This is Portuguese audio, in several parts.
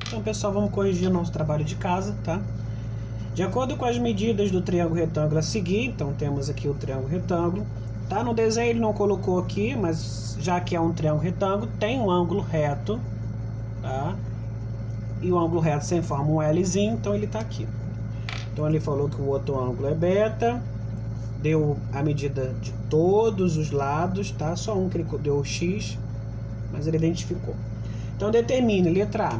Então, pessoal, vamos corrigir nosso trabalho de casa, tá? De acordo com as medidas do triângulo retângulo a seguir, então temos aqui o triângulo retângulo, tá? No desenho ele não colocou aqui, mas já que é um triângulo retângulo, tem um ângulo reto, tá? E o ângulo reto sempre forma um Lzinho, então ele tá aqui. Então ele falou que o outro ângulo é beta, deu a medida de todos os lados, tá? Só um que ele deu X, mas ele identificou. Então determine letra A.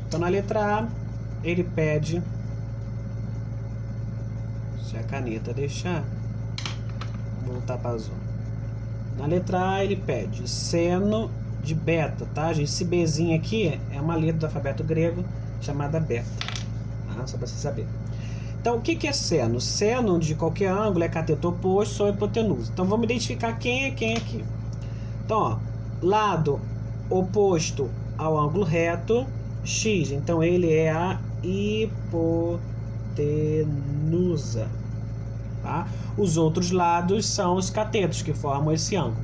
Então na letra A ele pede, se a caneta deixar, vou voltar para azul. Na letra A ele pede seno de beta, tá, gente? Esse Bzinho aqui é uma letra do alfabeto grego chamada beta, tá? Só para você saber. Então, o que é seno? Seno de qualquer ângulo é cateto oposto sobre hipotenusa. Então, vamos identificar quem é quem aqui. Então, ó, lado oposto ao ângulo reto, x. Então, ele é a hipotenusa. Tá? Os outros lados são os catetos que formam esse ângulo.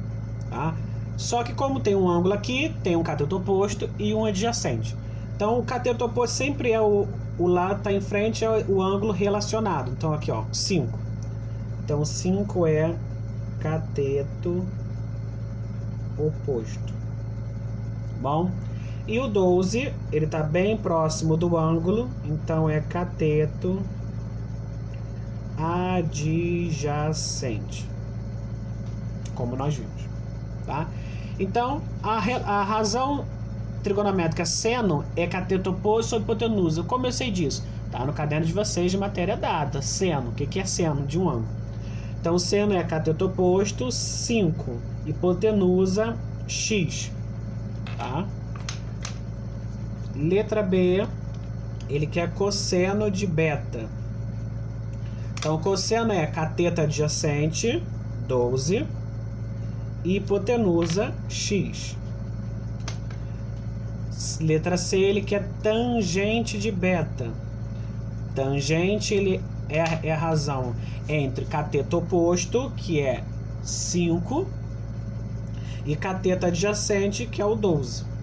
Tá? Só que como tem um ângulo aqui, tem um cateto oposto e um adjacente. Então, o cateto oposto sempre é o lado que está em frente é o ângulo relacionado. Então, aqui, ó, 5. Então, 5 é cateto oposto. Bom? E o 12, ele está bem próximo do ângulo, então é cateto adjacente, como nós vimos, tá? Então, a razão trigonométrica seno é cateto oposto sobre hipotenusa. Como eu sei disso? Tá no caderno de vocês de matéria dada. Seno, o que é seno de um ângulo? Então, seno é cateto oposto, 5, hipotenusa, x, tá? Letra B, ele quer cosseno de beta. Então, cosseno é cateto adjacente, 12, e hipotenusa, x. Letra C, ele quer tangente de beta. Tangente, ele é a razão entre cateto oposto, que é 5, e cateto adjacente, que é o 12.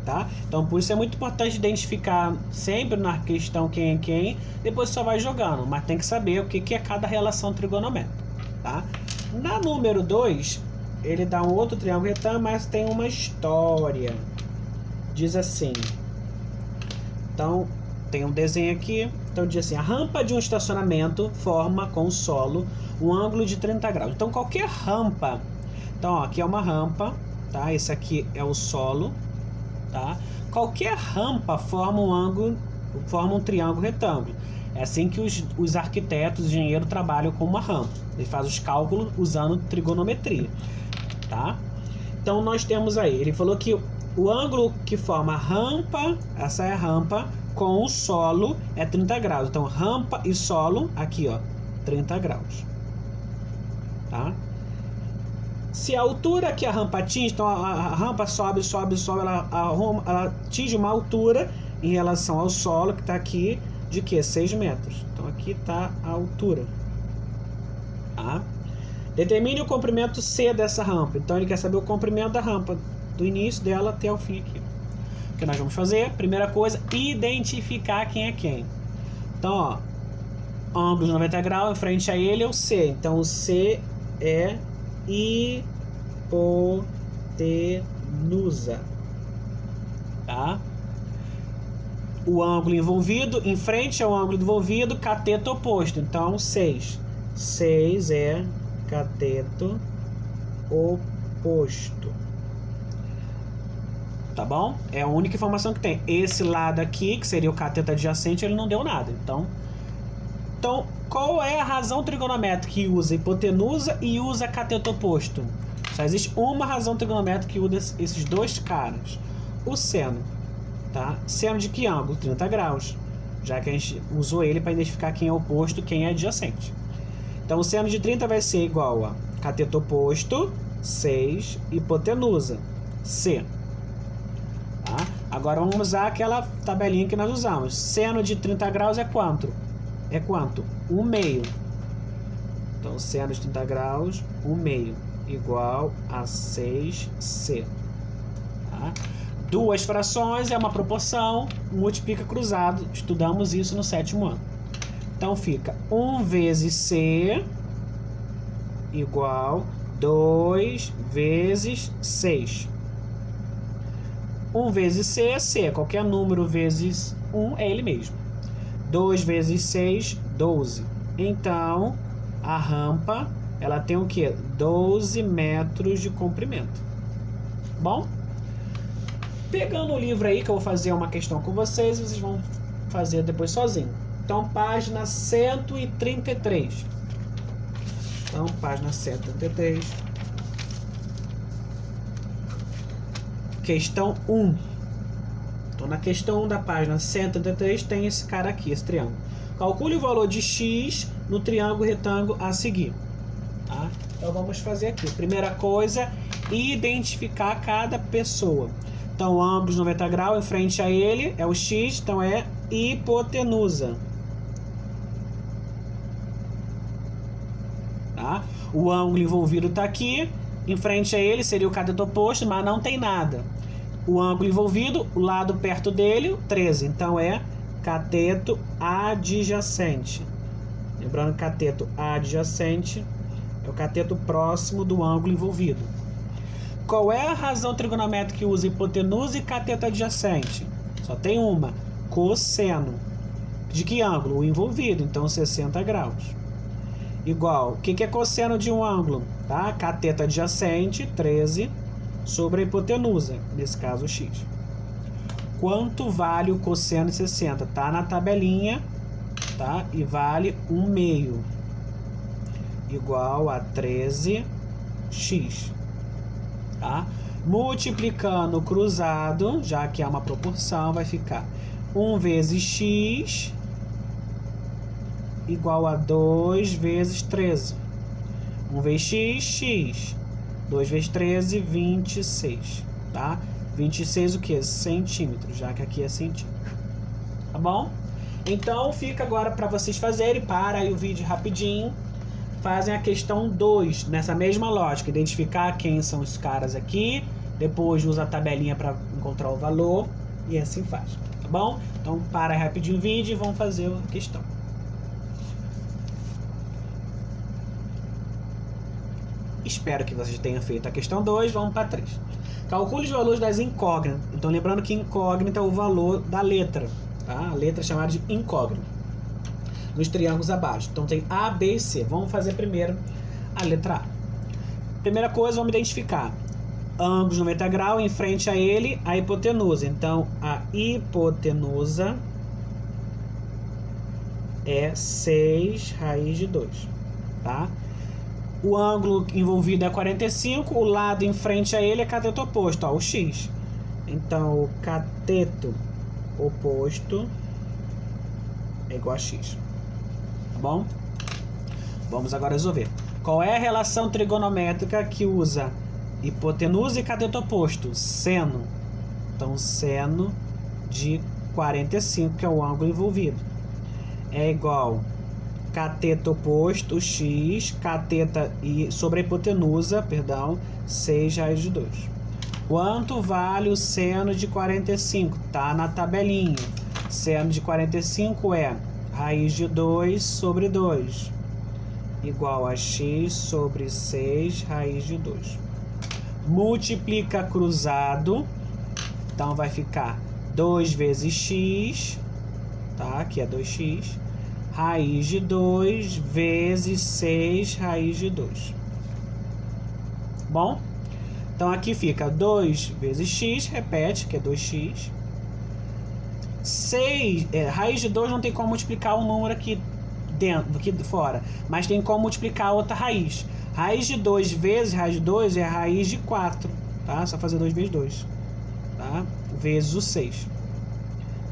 Tá? Então, por isso é muito importante identificar sempre na questão quem é quem, depois só vai jogando, mas tem que saber o que é cada relação trigonométrica. Tá? Na número 2, ele dá um outro triângulo retângulo, mas tem uma história. Diz assim, então tem um desenho aqui, então diz assim, a rampa de um estacionamento forma com o solo um ângulo de 30 graus. Então qualquer rampa, então ó, aqui é uma rampa, tá? Esse aqui é o solo, tá? Qualquer rampa forma um ângulo, forma um triângulo retângulo. É assim que os arquitetos, os engenheiros trabalham com uma rampa. Eles fazem os cálculos usando trigonometria, tá? Então nós temos aí, ele falou que o ângulo que forma a rampa, essa é a rampa, com o solo é 30 graus. Então, rampa e solo, aqui, ó, 30 graus. Tá? Se a altura que a rampa atinge, então a rampa sobe, ela atinge uma altura em relação ao solo, que está aqui, de que? 6 metros. Então, aqui está a altura. Tá? Determine o comprimento C dessa rampa. Então, ele quer saber o comprimento da rampa, do início dela até o fim aqui. O que nós vamos fazer? Primeira coisa, identificar quem é quem. Então, ó, ângulo de 90 graus, em frente a ele é o C. Então, o C é hipotenusa. Tá? O ângulo envolvido, em frente ao ângulo envolvido, cateto oposto. Então, 6. 6 é cateto oposto. Tá bom? É a única informação que tem. Esse lado aqui, que seria o cateto adjacente, ele não deu nada. Então, qual é a razão trigonométrica que usa hipotenusa e usa cateto oposto? Só existe uma razão trigonométrica que usa esses dois caras. O seno. Tá? Seno de que ângulo? 30 graus. Já que a gente usou ele para identificar quem é oposto e quem é adjacente. Então, o seno de 30 vai ser igual a cateto oposto, 6, hipotenusa, C. Tá? Agora vamos usar aquela tabelinha que nós usamos. Seno de 30 graus é quanto? É quanto? 1/2. Então, seno de 30 graus, 1/2, igual a 6C. Tá? Duas frações é uma proporção, multiplica cruzado, estudamos isso no 7º ano. Então fica 1 vezes C igual 2 vezes 6. 1 vezes C é C, qualquer número vezes 1 é ele mesmo. 2 vezes 6, 12. Então, a rampa, ela tem o quê? 12 metros de comprimento. Bom? Pegando o livro aí, que eu vou fazer uma questão com vocês, vocês vão fazer depois sozinho. Então, página 133. Então, página 133. Questão 1. Então, na questão 1 da página 133 tem esse cara aqui, esse triângulo. Calcule o valor de x no triângulo retângulo a seguir. Tá? Então, vamos fazer aqui. Primeira coisa, identificar cada pessoa. Então, ambos 90 graus, em frente a ele é o x, então é hipotenusa. Tá? O ângulo envolvido está aqui, em frente a ele seria o cateto oposto, mas não tem nada. O ângulo envolvido, o lado perto dele, 13, então é cateto adjacente. Lembrando que cateto adjacente é o cateto próximo do ângulo envolvido. Qual é a razão trigonométrica que usa hipotenusa e cateto adjacente? Só tem uma, cosseno. De que ângulo? O envolvido, então 60 graus. Igual, o que é cosseno de um ângulo? Tá? Cateto adjacente, 13, sobre a hipotenusa, nesse caso x. Quanto vale o cosseno de 60? Tá na tabelinha, tá? E vale 1/2, igual a 13x. Tá? Multiplicando o cruzado, já que é uma proporção, vai ficar 1 vezes x igual a 2 vezes 13. 1 vezes x, x. 2 vezes 13, 26. Tá? 26 o que? Centímetros, já que aqui é centímetro. Tá bom? Então fica agora para vocês fazerem. Para aí o vídeo rapidinho. Fazem a questão 2, nessa mesma lógica. Identificar quem são os caras aqui. Depois usa a tabelinha para encontrar o valor. E assim faz. Tá bom? Então para aí rapidinho o vídeo e vamos fazer a questão. Espero que vocês tenham feito a questão 2. Vamos para 3. Calcule os valores das incógnitas. Então lembrando que incógnita é o valor da letra. Tá? A letra é chamada de incógnita. Nos triângulos abaixo. Então tem A, B e C. Vamos fazer primeiro a letra A. Primeira coisa, vamos identificar ângulos 90 graus, em frente a ele a hipotenusa. Então a hipotenusa é 6 raiz de 2. Tá? O ângulo envolvido é 45, o lado em frente a ele é cateto oposto, ó, o x. Então o cateto oposto é igual a x. Tá bom? Vamos agora resolver. Qual é a relação trigonométrica que usa hipotenusa e cateto oposto? Seno. Então, seno de 45, que é o ângulo envolvido, é igual cateto oposto, x, cateta e sobre a hipotenusa, perdão, 6 raiz de 2. Quanto vale o seno de 45? Tá na tabelinha. Seno de 45 é raiz de 2 sobre 2, igual a x sobre 6 raiz de 2. Multiplica cruzado, então vai ficar 2 vezes x, tá? Aqui é 2x, raiz de 2 vezes 6 raiz de 2. Bom? Então aqui fica 2 vezes x, repete, que é 2x. 6, raiz de 2 não tem como multiplicar um número aqui dentro, aqui fora, mas tem como multiplicar outra raiz. Raiz de 2 vezes raiz de 2 é raiz de 4, tá? Só fazer 2 vezes 2, tá? Vezes o 6.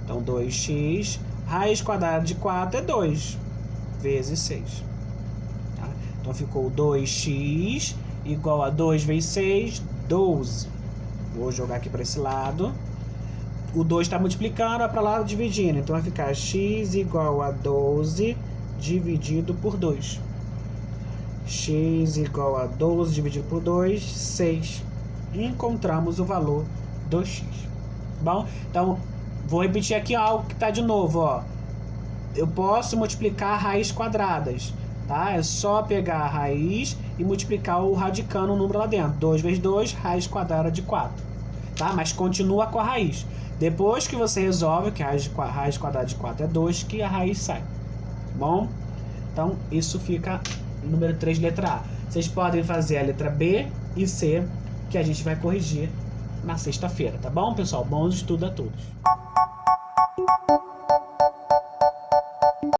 Então 2x, raiz quadrada de 4 é 2 vezes 6. Tá? Então ficou 2x igual a 2 vezes 6, 12. Vou jogar aqui para esse lado. O 2 está multiplicando, é para lá dividindo. Então vai ficar x igual a 12 dividido por 2. X igual a 12 dividido por 2, 6. E encontramos o valor 2x. Bom, então vou repetir aqui algo que está de novo, ó. Eu posso multiplicar raízes quadradas, tá? É só pegar a raiz e multiplicar o radicando o número lá dentro. 2 vezes 2, raiz quadrada de 4, tá? Mas continua com a raiz. Depois que você resolve que a raiz quadrada de 4 é 2, que a raiz sai. Bom, então isso fica número 3, letra A. Vocês podem fazer a letra B e C, que a gente vai corrigir na sexta-feira, tá bom, pessoal? Bons estudos a todos.